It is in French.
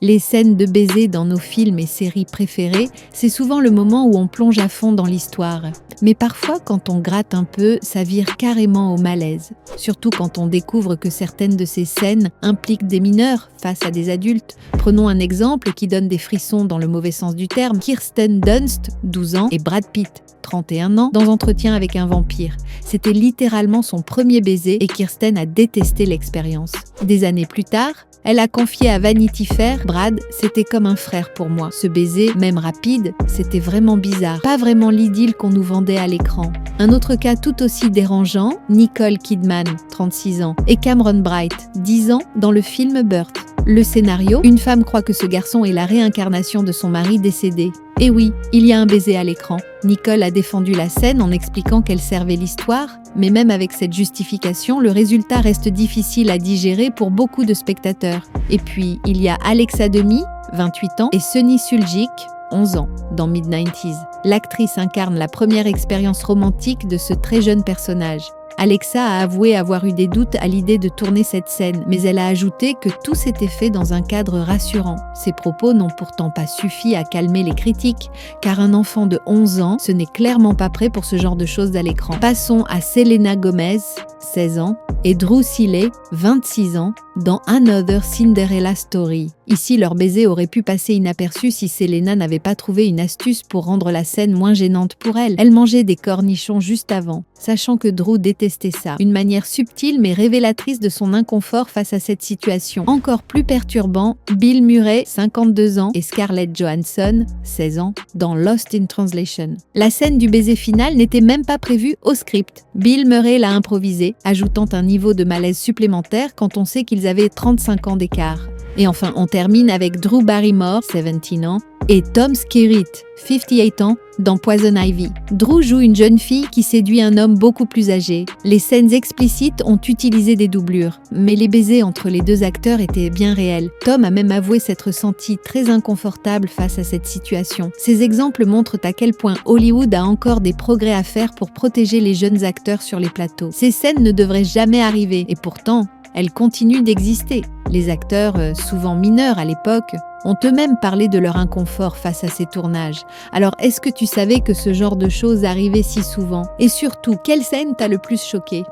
Les scènes de baiser dans nos films et séries préférées, c'est souvent le moment où on plonge à fond dans l'histoire. Mais parfois, quand on gratte un peu, ça vire carrément au malaise. Surtout quand on découvre que certaines de ces scènes impliquent des mineurs face à des adultes. Prenons un exemple qui donne des frissons dans le mauvais sens du terme. Kirsten Dunst, 12 ans, et Brad Pitt, 31 ans, dans Entretien avec un vampire. C'était littéralement son premier baiser et Kirsten a détesté l'expérience. Des années plus tard, elle a confié à Vanity Fair « Brad, c'était comme un frère pour moi. Ce baiser, même rapide, c'était vraiment bizarre. Pas vraiment l'idylle qu'on nous vendait à l'écran. » Un autre cas tout aussi dérangeant, Nicole Kidman, 36 ans, et Cameron Bright, 10 ans, dans le film Birth. Le scénario, une femme croit que ce garçon est la réincarnation de son mari décédé. Et oui, il y a un baiser à l'écran. Nicole a défendu la scène en expliquant qu'elle servait l'histoire, mais même avec cette justification, le résultat reste difficile à digérer pour beaucoup de spectateurs. Et puis, il y a Alexa Demie, 28 ans, et Sunny Suljic, 11 ans, dans Mid-90s. L'actrice incarne la première expérience romantique de ce très jeune personnage. Alexa a avoué avoir eu des doutes à l'idée de tourner cette scène, mais elle a ajouté que tout s'était fait dans un cadre rassurant. Ces propos n'ont pourtant pas suffi à calmer les critiques, car un enfant de 11 ans, ce n'est clairement pas prêt pour ce genre de choses à l'écran. Passons à Selena Gomez, 16 ans, et Drew Seeley, 26 ans, dans Another Cinderella Story. Ici, leur baiser aurait pu passer inaperçu si Selena n'avait pas trouvé une astuce pour rendre la scène moins gênante pour elle. Elle mangeait des cornichons juste avant, sachant que Drew détestait ça. Une manière subtile mais révélatrice de son inconfort face à cette situation. Encore plus perturbant, Bill Murray, 52 ans, et Scarlett Johansson, 16 ans, dans Lost in Translation. La scène du baiser final n'était même pas prévue au script. Bill Murray l'a improvisé, ajoutant un niveau de malaise supplémentaire quand on sait qu'ils avaient 35 ans d'écart. Et enfin, on termine avec Drew Barrymore, 17 ans, et Tom Skerritt, 58 ans, dans Poison Ivy. Drew joue une jeune fille qui séduit un homme beaucoup plus âgé. Les scènes explicites ont utilisé des doublures, mais les baisers entre les deux acteurs étaient bien réels. Tom a même avoué s'être senti très inconfortable face à cette situation. Ces exemples montrent à quel point Hollywood a encore des progrès à faire pour protéger les jeunes acteurs sur les plateaux. Ces scènes ne devraient jamais arriver, et pourtant, elles continuent d'exister. Les acteurs, souvent mineurs à l'époque, ont eux-mêmes parlé de leur inconfort face à ces tournages. Alors, est-ce que tu savais que ce genre de choses arrivait si souvent? Et surtout, quelle scène t'a le plus choqué?